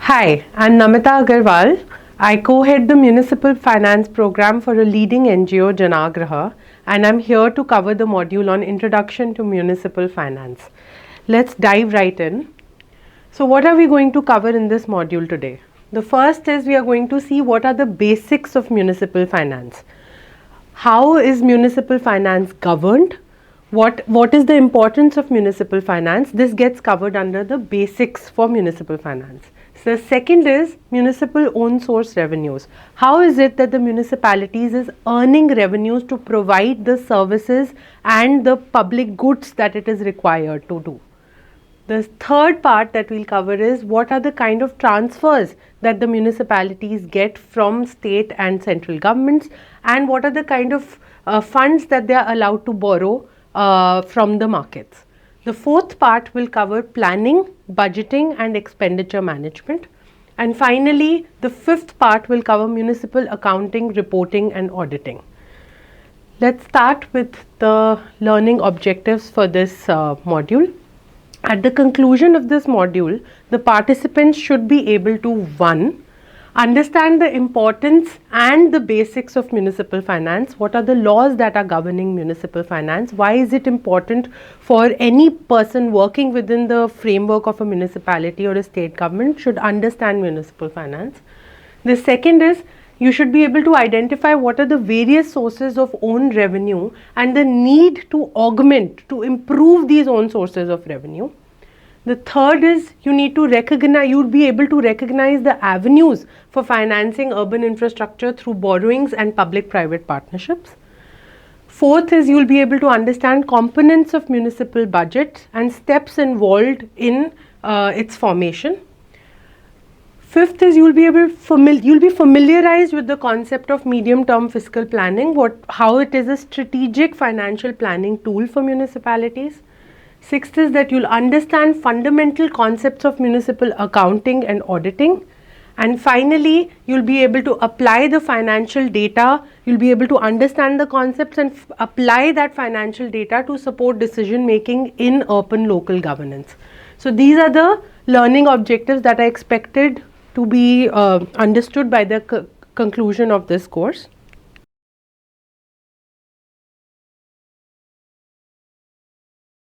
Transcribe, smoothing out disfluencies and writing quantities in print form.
Hi, I'm Namita Agarwal. I co-head the Municipal Finance Program for a leading NGO, Janagraha, and I'm here to cover the module on Introduction to Municipal Finance. Let's dive right in. So what are we going to cover in this module today? The first is we are going to see what are the basics of municipal finance. How is municipal finance governed? What is the importance of municipal finance? This gets covered under the basics for municipal finance. So the second is municipal own source revenues. How is it that the municipalities is earning revenues to provide the services and the public goods that it is required to do? The third part that we'll cover is what are the kind of transfers that the municipalities get from state and central governments, and what are the kind of funds that they are allowed to borrow from the markets. The fourth part will cover planning, budgeting and expenditure management. And finally, the fifth part will cover municipal accounting, reporting and auditing. Let's start with the learning objectives for this module. At the conclusion of this module, the participants should be able to 1. Understand the importance and the basics of municipal finance. What are the laws that are governing municipal finance? Why is it important for any person working within the framework of a municipality or a state government should understand municipal finance? The second is you should be able to identify what are the various sources of own revenue and the need to augment, to improve these own sources of revenue. The third is you need to recognize, you would be able to recognize the avenues for financing urban infrastructure through borrowings and public-private partnerships. Fourth is you will be able to understand components of municipal budget and steps involved in its formation. Fifth is you'll be familiarized with the concept of medium-term fiscal planning, how it is a strategic financial planning tool for municipalities. Sixth is that you'll understand fundamental concepts of municipal accounting and auditing. And finally, you'll be able to apply the financial data, you'll be able to understand the concepts and apply that financial data to support decision making in urban local governance. So these are the learning objectives that are expected to be understood by the conclusion of this course.